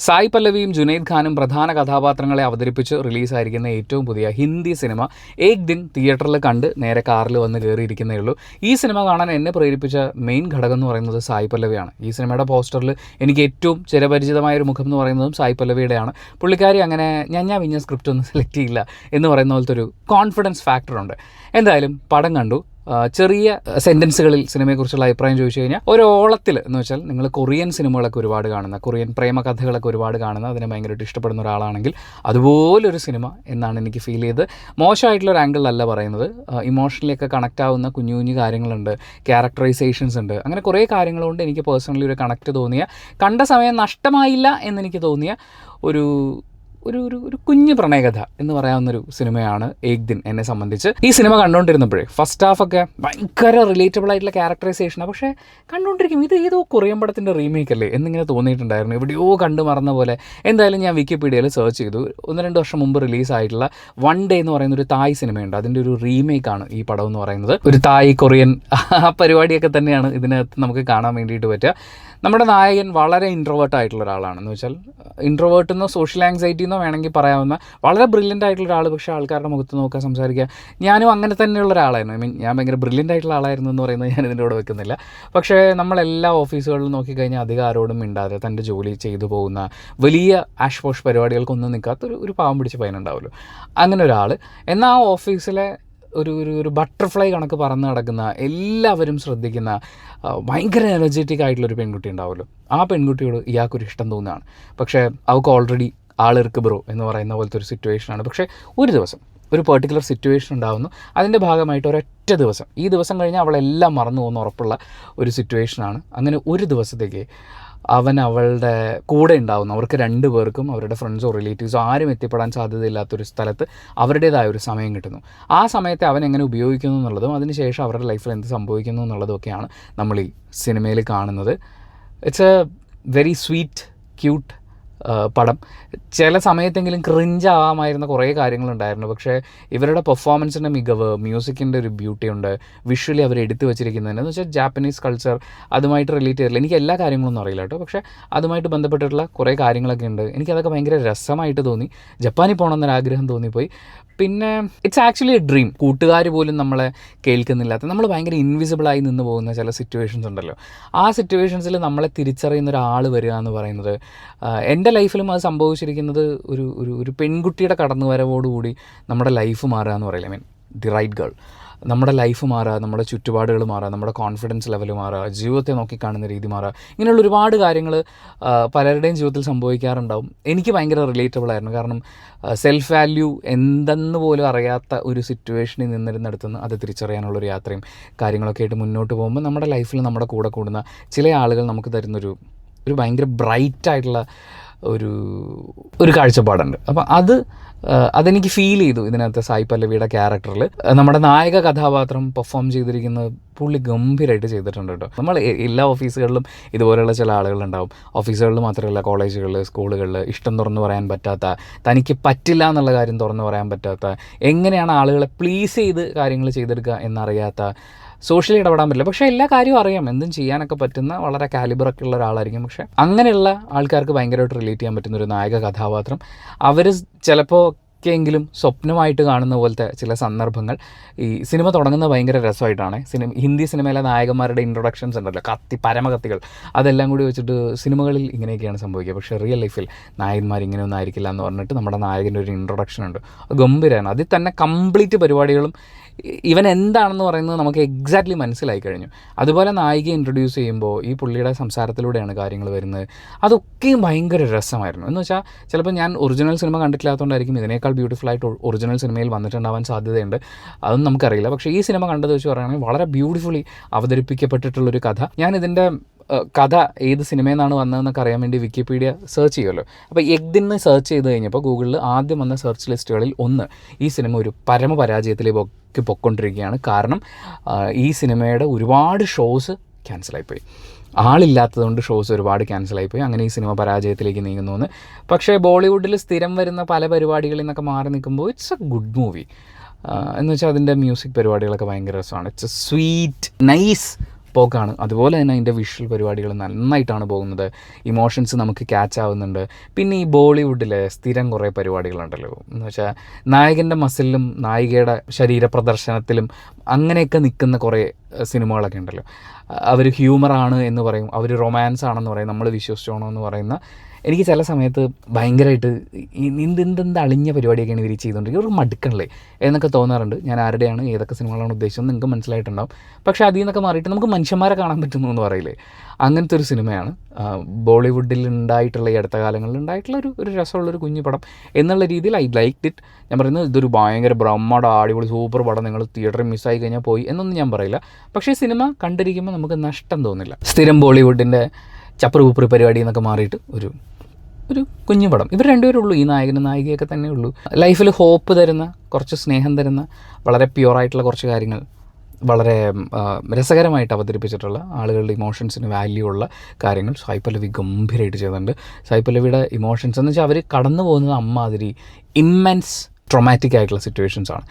സായ് പല്ലവിയും ജുനൈദ് ഖാനും പ്രധാന കഥാപാത്രങ്ങളെ അവതരിപ്പിച്ച് റിലീസായിരിക്കുന്ന ഏറ്റവും പുതിയ ഹിന്ദി സിനിമ ഏക് ദിൻ തിയേറ്ററിൽ കണ്ട് നേരെ കാറിൽ വന്ന് കയറിയിരിക്കുന്നേ ഉള്ളൂ. ഈ സിനിമ കാണാൻ എന്നെ പ്രേരിപ്പിച്ച മെയിൻ ഘടകം എന്ന് പറയുന്നത് സായ് പല്ലവിയാണ്. ഈ സിനിമയുടെ പോസ്റ്ററിൽ എനിക്ക് ഏറ്റവും ചിരപരിചിതമായ ഒരു മുഖം എന്ന് പറയുന്നതും സായ് പല്ലവിയുടെയാണ്. പുള്ളിക്കാരി അങ്ങനെ ഞാൻ വിഞ്ഞ സ്ക്രിപ്റ്റ് ഒന്നും സെലക്ട് ചെയ്യില്ല എന്ന് പറയുന്ന പോലത്തെ ഒരു കോൺഫിഡൻസ് ഫാക്ടറുണ്ട്. എന്തായാലും പടം കണ്ടു. ചെറിയ സെൻറ്റൻസുകളിൽ സിനിമയെക്കുറിച്ചുള്ള അഭിപ്രായം ചോദിച്ചു കഴിഞ്ഞാൽ ഒരു ഓളത്തിൽ എന്ന് വെച്ചാൽ നിങ്ങൾ കൊറിയൻ സിനിമകളൊക്കെ ഒരുപാട് കാണുന്ന, കൊറിയൻ പ്രേമകഥകളൊക്കെ ഒരുപാട് കാണുന്ന, അതിനെ ഭയങ്കരമായിട്ട് ഇഷ്ടപ്പെടുന്ന ഒരാളാണെങ്കിൽ അതുപോലൊരു സിനിമ എന്നാണ് എനിക്ക് ഫീൽ ചെയ്തത്. മോശമായിട്ടുള്ളൊരു ആംഗിളിലല്ല പറയുന്നത്. ഇമോഷണലിയൊക്കെ കണക്റ്റ് ആവുന്ന കുഞ്ഞു കുഞ്ഞു കാര്യങ്ങളുണ്ട്, ക്യാരക്ടറൈസേഷൻസ് ഉണ്ട്, അങ്ങനെ കുറേ കാര്യങ്ങളുകൊണ്ട് എനിക്ക് പേഴ്സണലി ഒരു കണക്റ്റ് തോന്നിയ, കണ്ട സമയം നഷ്ടമായില്ല എന്നെനിക്ക് തോന്നിയ ഒരു ഒരു ഒരു ഒരു കുഞ്ഞു പ്രണയകഥ എന്ന് പറയാവുന്നൊരു സിനിമയാണ് ഏക് ദിൻ എന്നെ സംബന്ധിച്ച്. ഈ സിനിമ കണ്ടുകൊണ്ടിരുന്നപ്പോഴേ ഫസ്റ്റ് ഹാഫൊക്കെ ഭയങ്കര റിലേറ്റബിൾ ആയിട്ടുള്ള ക്യാരക്ടറൈസേഷനാണ്. പക്ഷേ കണ്ടുകൊണ്ടിരിക്കും ഇത് ഏതോ കൊറിയൻ പടത്തിൻ്റെ റീമേക്ക് അല്ലേ എന്നിങ്ങനെ തോന്നിയിട്ടുണ്ടായിരുന്നു, എവിടെയോ കണ്ടു മറന്ന പോലെ. എന്തായാലും ഞാൻ വിക്കിപീഡിയയിൽ സെർച്ച് ചെയ്തു. 1-2 വർഷം മുമ്പ് റിലീസായിട്ടുള്ള വൺ ഡേ എന്ന് പറയുന്ന ഒരു തായ് സിനിമയുണ്ട്, അതിൻ്റെ ഒരു റീമേക്കാണ് ഈ പടം എന്ന് പറയുന്നത്. ഒരു തായ് കൊറിയൻ ആ പരിപാടിയൊക്കെ തന്നെയാണ് ഇതിനകത്ത് നമുക്ക് കാണാൻ വേണ്ടിയിട്ട് പറ്റുക. നമ്മുടെ നായകൻ വളരെ ഇൻട്രോവേർട്ട് ആയിട്ടുള്ള ഒരാളാണ്. എന്ന് വെച്ചാൽ ഇൻട്രോവേർട്ട് എന്നോ സോഷ്യൽ ആങ്സൈറ്റി എന്നോ വേണമെങ്കിൽ പറയാവുന്ന വളരെ ബ്രില്യൻ്റ് ആയിട്ടുള്ള ഒരാൾ. പക്ഷേ ആൾക്കാരുടെ മുഖത്ത് നോക്കാൻ, സംസാരിക്കുക, ഞാനും അങ്ങനെ തന്നെയുള്ള ഒരാളായിരുന്നു. ഞാൻ ഭയങ്കര ബ്രില്യൻ്റ് ആയിട്ടുള്ള ആളായിരുന്നു എന്ന് പറയുന്നത് ഞാൻ ഇതിൻ്റെ കൂടെ വെക്കുന്നില്ല. പക്ഷേ നമ്മളെല്ലാ ഓഫീസുകളിലും നോക്കിക്കഴിഞ്ഞാൽ അധികം ആരോടും മിണ്ടാതെ തൻ്റെ ജോലി ചെയ്തു പോകുന്ന, വലിയ ആഷ് പോഷ് പരിപാടികൾക്കൊന്നും നിൽക്കാത്ത ഒരു പാവം പിടിച്ച പയ്യനുണ്ടാവുമല്ലോ, അങ്ങനെ ഒരാൾ. എന്നാൽ ആ ഓഫീസിലെ ഒരു ബട്ടർഫ്ലൈ കണക്ക് പറന്ന് നടക്കുന്ന, എല്ലാവരും ശ്രദ്ധിക്കുന്ന, ഭയങ്കര എനർജറ്റിക് ആയിട്ടുള്ളൊരു പെൺകുട്ടി ഉണ്ടാവുമല്ലോ, ആ പെൺകുട്ടിയോട് ഇയാൾക്കൊരു ഇഷ്ടം തോന്നുകയാണ്. പക്ഷേ അവൾക്ക് ഓൾറെഡി ആളിർക്ക് ബ്രോ എന്ന് പറയുന്ന പോലത്തെ ഒരു സിറ്റുവേഷനാണ്. പക്ഷേ ഒരു ദിവസം ഒരു പെർട്ടിക്കുലർ സിറ്റുവേഷൻ ഉണ്ടാകുന്നു, അതിൻ്റെ ഭാഗമായിട്ട് ഒരൊറ്റ ദിവസം, ഈ ദിവസം കഴിഞ്ഞാൽ അവളെല്ലാം മറന്നു പോകുന്ന ഉറപ്പുള്ള ഒരു സിറ്റുവേഷനാണ്. അങ്ങനെ ഒരു ദിവസത്തേക്ക് അവൻ അവളുടെ കൂടെ ഉണ്ടാവുന്നു. അവർക്ക് 2 പേർക്കും അവരുടെ ഫ്രണ്ട്സോ റിലേറ്റീവ്സോ ആരും എത്തിപ്പെടാൻ സാധ്യതയില്ലാത്തൊരു സ്ഥലത്ത് അവരുടേതായ ഒരു സമയം കിട്ടുന്നു. ആ സമയത്തെ അവൻ എങ്ങനെ ഉപയോഗിക്കുന്നു എന്നുള്ളതും അതിനുശേഷം അവരുടെ ലൈഫിൽ എന്ത് സംഭവിക്കുന്നു എന്നുള്ളതൊക്കെയാണ് നമ്മൾ ഈ സിനിമയിൽ കാണുന്നത്. It's A very sweet cute പടം. ചില സമയത്തെങ്കിലും ക്രിഞ്ചാവാമായിരുന്ന കുറേ കാര്യങ്ങളുണ്ടായിരുന്നു. പക്ഷേ ഇവരുടെ പെർഫോമൻസിൻ്റെ മികവ്, മ്യൂസിക്കിൻ്റെ ഒരു ബ്യൂട്ടി ഉണ്ട്, വിഷ്വലി അവർ എടുത്തു വെച്ചിരിക്കുന്നതെന്ന് വെച്ചാൽ ജാപ്പനീസ് കൾച്ചർ അതുമായിട്ട് റിലേറ്റ് ചെയ്തിട്ടില്ല. എനിക്ക് എല്ലാ കാര്യങ്ങളൊന്നും അറിയില്ല കേട്ടോ, പക്ഷേ അതുമായിട്ട് ബന്ധപ്പെട്ടിട്ടുള്ള കുറേ കാര്യങ്ങളൊക്കെ ഉണ്ട്. എനിക്കതൊക്കെ ഭയങ്കര രസമായിട്ട് തോന്നി. ജപ്പാനിൽ പോകണമെന്നൊരാഗ്രഹം തോന്നിപ്പോയി. പിന്നെ ഇറ്റ്സ് ആക്ച്വലി എ ഡ്രീം. കൂട്ടുകാർ പോലും നമ്മളെ കേൾക്കുന്നില്ലാത്ത, നമ്മൾ ഭയങ്കര ഇൻവിസിബിളായി നിന്ന് പോകുന്ന ചില സിറ്റുവേഷൻസ് ഉണ്ടല്ലോ, ആ സിറ്റുവേഷൻസിൽ നമ്മളെ തിരിച്ചറിയുന്ന ഒരാൾ വരിക എന്ന് പറയുന്നത്, എൻ്റെ ലൈഫിലും അത് സംഭവിച്ചിരിക്കുന്നത് ഒരു പെൺകുട്ടിയുടെ കടന്നുവരവോടുകൂടി നമ്മുടെ ലൈഫ് മാറുക എന്ന് പറയില്ല. The right girl. നമ്മുടെ ലൈഫ് മാറുക, നമ്മുടെ ചുറ്റുപാടുകൾ മാറുക, നമ്മുടെ കോൺഫിഡൻസ് ലെവൽ മാറുക, ജീവിതത്തെ നോക്കിക്കാണുന്ന രീതി മാറുക, ഇങ്ങനെയുള്ള ഒരുപാട് കാര്യങ്ങൾ പലരുടെയും ജീവിതത്തിൽ സംഭവിക്കാറുണ്ടാവും. എനിക്ക് ഭയങ്കര റിലേറ്റബിൾ ആയിരുന്നു. കാരണം സെൽഫ് വാല്യൂ എന്തെന്ന് പോലും അറിയാത്ത ഒരു സിറ്റുവേഷനിൽ നിന്നിരുന്നിടത്തുനിന്ന് അത് തിരിച്ചറിയാനുള്ളൊരു യാത്രയും കാര്യങ്ങളൊക്കെ ആയിട്ട് മുന്നോട്ട് പോകുമ്പോൾ നമ്മുടെ ലൈഫിൽ നമ്മുടെ കൂടെ കൂടുന്ന ചില ആളുകൾ നമുക്ക് തരുന്നൊരു ഭയങ്കര ബ്രൈറ്റായിട്ടുള്ള ഒരു കാഴ്ചപ്പാടുണ്ട്. അപ്പം അതെനിക്ക് ഫീൽ ചെയ്തു ഇതിനകത്ത് സായ് പല്ലവിയുടെ ക്യാരക്ടറിൽ. നമ്മുടെ നായക കഥാപാത്രം പെർഫോം ചെയ്തിരിക്കുന്നത് പുള്ളി ഗംഭീരമായിട്ട് ചെയ്തിട്ടുണ്ട് കേട്ടോ. നമ്മൾ എല്ലാ ഓഫീസുകളിലും ഇതുപോലെയുള്ള ചില ആളുകളുണ്ടാവും. ഓഫീസുകളിൽ മാത്രമല്ല, കോളേജുകളിൽ, സ്കൂളുകളിൽ ഇഷ്ടം തുറന്നു പറയാൻ പറ്റാത്ത, തനിക്ക് പറ്റില്ല എന്നുള്ള കാര്യം തുറന്നു പറയാൻ പറ്റാത്ത, എങ്ങനെയാണ് ആളുകളെ പ്ലീസ് ചെയ്ത് കാര്യങ്ങൾ ചെയ്തെടുക്കുക എന്നറിയാത്ത, സോഷ്യലി ഇടപെടാൻ പറ്റില്ല, പക്ഷേ എല്ലാ കാര്യവും അറിയാം, എന്തും ചെയ്യാനൊക്കെ പറ്റുന്ന വളരെ കാലിബറൊക്കെ ഉള്ള ഒരാളായിരിക്കും. പക്ഷേ അങ്ങനെയുള്ള ആൾക്കാർക്ക് ഭയങ്കരമായിട്ട് റിലേറ്റ് ചെയ്യാൻ പറ്റുന്ന ഒരു നായക കഥാപാത്രം. അവർ ചിലപ്പോൾ ഒക്കെയെങ്കിലും സ്വപ്നമായിട്ട് കാണുന്ന പോലത്തെ ചില സന്ദർഭങ്ങൾ ഈ സിനിമ തുടങ്ങുന്നത് ഭയങ്കര രസമായിട്ടാണ്. ഹിന്ദി സിനിമയിലെ നായകന്മാരുടെ ഇൻട്രൊഡക്ഷൻസ് ഉണ്ടല്ലോ, പരമകത്തികൾ, അതെല്ലാം കൂടി വെച്ചിട്ട് സിനിമകളിൽ ഇങ്ങനെയൊക്കെയാണ് സംഭവിക്കുക. പക്ഷേ റിയൽ ലൈഫിൽ നായകന്മാർ ഇങ്ങനെയൊന്നും ആയിരിക്കില്ല എന്ന് പറഞ്ഞിട്ട് നമ്മുടെ നായകൻ്റെ ഒരു ഇൻട്രൊഡക്ഷൻ ഉണ്ട്, ഗംഭീരമാണ്. അതിൽ തന്നെ കംപ്ലീറ്റ് പരിപാടികളും ഇവൻ എന്താണെന്ന് പറയുന്നത് നമുക്ക് എക്സാക്ട്ലി മനസ്സിലായി കഴിഞ്ഞു. അതുപോലെ നായികയെ ഇൻട്രൊഡ്യൂസ് ചെയ്യുമ്പോൾ ഈ പുള്ളിയുടെ സംസാരത്തിലൂടെയാണ് കാര്യങ്ങൾ വരുന്നത്. അതൊക്കെയും ഭയങ്കര രസമായിരുന്നു. എന്ന് വെച്ചാൽ ചിലപ്പോൾ ഞാൻ ഒറിജിനൽ സിനിമ കണ്ടിട്ടില്ലാത്തതുകൊണ്ടായിരിക്കും ഇതിനേക്കാൾ ബ്യൂട്ടിഫുൾ ആയിട്ട് ഒറിജിനൽ സിനിമയിൽ വന്നിട്ടുണ്ടാവാൻ സാധ്യതയുണ്ട്, അതൊന്നും നമുക്കറിയില്ല. പക്ഷേ ഈ സിനിമ കണ്ടത് വെച്ച് പറയുകയാണെങ്കിൽ വളരെ ബ്യൂട്ടിഫുള്ളി അവതരിപ്പിക്കപ്പെട്ടിട്ടുള്ളൊരു കഥ. ഞാനിതിൻ്റെ കഥ ഏത് സിനിമയിൽ നിന്നാണ് വന്നതെന്നൊക്കെ അറിയാൻ വേണ്ടി വിക്കിപീഡിയ സെർച്ച് ചെയ്യുമല്ലോ. അപ്പോൾ ഏക് ദിൻ സെർച്ച് ചെയ്ത് കഴിഞ്ഞപ്പോൾ ഗൂഗിളിൽ ആദ്യം വന്ന സെർച്ച് ലിസ്റ്റുകളിൽ ഒന്ന് ഈ സിനിമ ഒരു പരമപരാജയത്തിലേക്ക് പൊയ്ക്കൊണ്ടിരിക്കുകയാണ്. കാരണം ഈ സിനിമയുടെ ഒരുപാട് ഷോസ് ക്യാൻസലായിപ്പോയി. ആളില്ലാത്തതുകൊണ്ട് ഷോസ് ഒരുപാട് ക്യാൻസലായിപ്പോയി. അങ്ങനെ ഈ സിനിമ പരാജയത്തിലേക്ക് നീങ്ങുന്നു. പക്ഷേ ബോളിവുഡിൽ സ്ഥിരം വരുന്ന പല പരിപാടികളിൽ നിന്നൊക്കെ മാറി നിൽക്കുമ്പോൾ ഇറ്റ്സ് എ ഗുഡ് മൂവി. എന്ന് വെച്ചാൽ അതിൻ്റെ മ്യൂസിക് പരിപാടികളൊക്കെ ഭയങ്കര രസമാണ്. ഇറ്റ്സ് എ സ്വീറ്റ് നൈസ് പോക്കാണ്. അതുപോലെ തന്നെ അതിൻ്റെ വിഷ്വൽ പരിപാടികൾ നന്നായിട്ടാണ് പോകുന്നത്. ഇമോഷൻസ് നമുക്ക് ക്യാച്ച് ആവുന്നുണ്ട്. പിന്നെ ഈ ബോളിവുഡിലെ സ്ഥിരം കുറേ പരിപാടികളുണ്ടല്ലോ, എന്ന് വെച്ചാൽ നായകൻ്റെ മസിലിലും നായികയുടെ ശരീര പ്രദർശനത്തിലും അങ്ങനെയൊക്കെ നിൽക്കുന്ന കുറേ സിനിമകളൊക്കെ ഉണ്ടല്ലോ. അവർ ഹ്യൂമറാണ് എന്ന് പറയും, അവർ റൊമാൻസ് ആണെന്ന് പറയും, നമ്മൾ വിശ്വസിച്ചോണോ എന്ന് പറയുന്ന. എനിക്ക് ചില സമയത്ത് ഭയങ്കരമായിട്ട് എന്തെന്ത് അളിഞ്ഞ പരിപാടിയൊക്കെയാണ് ഇവർ ചെയ്തുകൊണ്ടിരിക്കുന്നത്, ഒരു മടുക്കണല്ലേ എന്നൊക്കെ തോന്നാറുണ്ട്. ഞാൻ ആരുടെയാണ് ഏതൊക്കെ സിനിമകളാണ് ഉദ്ദേശിച്ചത് നിങ്ങൾക്ക് മനസ്സിലായിട്ടുണ്ടാവും. പക്ഷേ അതിൽ നിന്നൊക്കെ മാറിയിട്ട് നമുക്ക് മനുഷ്യന്മാരെ കാണാൻ പറ്റുന്നു എന്ന് പറയില്ലേ, അങ്ങനത്തെ ഒരു സിനിമയാണ് ബോളിവുഡിൽ ഉണ്ടായിട്ടുള്ള ഈ അടുത്ത കാലങ്ങളിൽ ഉണ്ടായിട്ടുള്ള ഒരു രസമുള്ളൊരു കുഞ്ഞു പടം എന്നുള്ള രീതിയിൽ ഐ ലൈക്ക് ഇറ്റ്. ഞാൻ പറയുന്നത് ഇതൊരു ഭയങ്കര ബ്രഹ്മാണ്ട അടിപൊളി സൂപ്പർ പടം, നിങ്ങൾ തിയേറ്ററിൽ മിസ്സായി കഴിഞ്ഞാൽ പോയി എന്നൊന്നും ഞാൻ പറയില്ല. പക്ഷേ സിനിമ കണ്ടിരിക്കുമ്പോൾ നമുക്ക് നഷ്ടം തോന്നില്ല. സ്ഥിരം ബോളിവുഡിൻ്റെ ചപ്പറ് പൂപ്പറി പരിപാടി എന്നൊക്കെ മാറിയിട്ട് ഒരു കുഞ്ഞു പടം. ഇവർ രണ്ടുപേരും ഉള്ളൂ, ഈ നായകനും നായികയൊക്കെ തന്നെ ഉള്ളൂ. ലൈഫിൽ ഹോപ്പ് തരുന്ന, കുറച്ച് സ്നേഹം തരുന്ന, വളരെ പ്യുവറായിട്ടുള്ള കുറച്ച് കാര്യങ്ങൾ വളരെ രസകരമായിട്ട് അവതരിപ്പിച്ചിട്ടുള്ള, ആളുകളുടെ ഇമോഷൻസിന് വാല്യൂ ഉള്ള കാര്യങ്ങൾ സായ് പല്ലവി ഗംഭീരമായിട്ട് ചെയ്തിട്ടുണ്ട്. സായ് പല്ലവിയുടെ ഇമോഷൻസ് എന്ന് വെച്ചാൽ അവർ കടന്നു പോകുന്നത് അമ്മാതിരി ഇമ്മെൻസ് ട്രൊമാറ്റിക് ആയിട്ടുള്ള സിറ്റുവേഷൻസാണ്.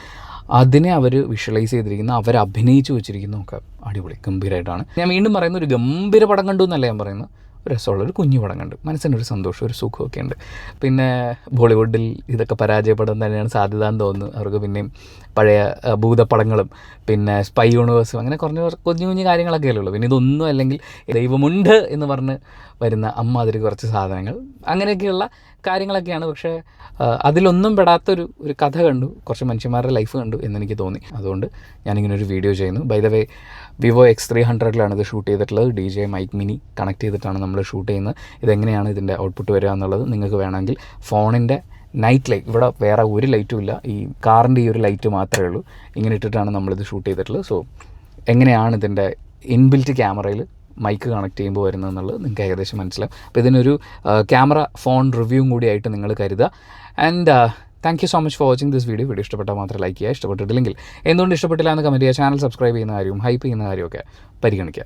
അതിനെ അവർ വിഷ്വലൈസ് ചെയ്തിരിക്കുന്ന, അവർ അഭിനയിച്ച് വെച്ചിരിക്കുന്നതൊക്കെ അടിപൊളി ഗംഭീരമായിട്ടാണ്. ഞാൻ വീണ്ടും പറയുന്ന ഒരു ഗംഭീര പടം കണ്ടു എന്നല്ല ഞാൻ പറയുന്നത്, ഒരു രസമുള്ളൊരു കുഞ്ഞു പടം കണ്ട് മനസ്സിനൊരു സന്തോഷം, ഒരു സുഖമൊക്കെ ഉണ്ട്. പിന്നെ ബോളിവുഡിൽ ഇതൊക്കെ പരാജയപ്പെടാൻ തന്നെയാണ് സാധ്യത എന്ന് തോന്നുന്നു. അവർക്ക് പിന്നെയും പഴയ ഭൂതപ്പടങ്ങളും പിന്നെ സ്പൈ യൂണിവേഴ്സും അങ്ങനെ കുഞ്ഞു കുഞ്ഞു കാര്യങ്ങളൊക്കെ ഉള്ളൂ. പിന്നെ ഇതൊന്നും അല്ലെങ്കിൽ ദൈവമുണ്ട് എന്ന് പറഞ്ഞ് വരുന്ന അമ്മാതിരി കുറച്ച് സാധനങ്ങൾ, അങ്ങനെയൊക്കെയുള്ള കാര്യങ്ങളൊക്കെയാണ്. പക്ഷേ അതിലൊന്നും പെടാത്തൊരു കഥ കണ്ടു, കുറച്ച് മനുഷ്യന്മാരുടെ ലൈഫ് കണ്ടു എന്നെനിക്ക് തോന്നി. അതുകൊണ്ട് ഞാനിങ്ങനെ ഒരു വീഡിയോ ചെയ്യുന്നു. By the way, Vivo X300 ഇത് ഷൂട്ട് ചെയ്തിട്ടുള്ളത്. DJ മൈക്ക് മിനി കണക്ട് ചെയ്തിട്ടാണ് നമ്മൾ ഷൂട്ട് ചെയ്യുന്നത്. ഇതെങ്ങനെയാണ് ഇതിൻ്റെ ഔട്ട്പുട്ട് വരിക എന്നുള്ളത് നിങ്ങൾക്ക് വേണമെങ്കിൽ ഫോണിൻ്റെ നൈറ്റ് ലൈറ്റ്, ഇവിടെ വേറെ ഒരു ലൈറ്റും ഇല്ല, ഈ കാറിൻ്റെ ഈ ഒരു ലൈറ്റ് മാത്രമേ ഉള്ളൂ, ഇങ്ങനെ ഇട്ടിട്ടാണ് നമ്മളിത് ഷൂട്ട് ചെയ്തിട്ടുള്ളത്. സോ എങ്ങനെയാണ് ഇതിൻ്റെ ഇൻബിൽറ്റ് ക്യാമറയിൽ മൈക്ക് കണക്ട് ചെയ്യുമ്പോൾ വരുന്നതെന്നുള്ളത് നിങ്ങൾക്ക് ഏകദേശം മനസ്സിലാവും. അപ്പോൾ ഇതിനൊരു ക്യാമറ ഫോൺ റിവ്യൂവും കൂടിയായിട്ട് നിങ്ങൾ കരുതുക. And thank you so much for watching this video. ഇഷ്ടപ്പെട്ടാൽ മാത്രം ലൈക്ക് ചെയ്യുക, ഇഷ്ടപ്പെട്ടിട്ടില്ലെങ്കിൽ എന്തുകൊണ്ട് ഇഷ്ടപ്പെട്ടില്ല എന്ന് കമൻറ്റ് ചെയ്യുക, ചാനൽ സബ്സ്ക്രൈബ് ചെയ്യുന്ന കാര്യവും ഹൈപ്പ് ചെയ്യുന്ന കാര്യമൊക്കെ പരിഗണിക്കുക.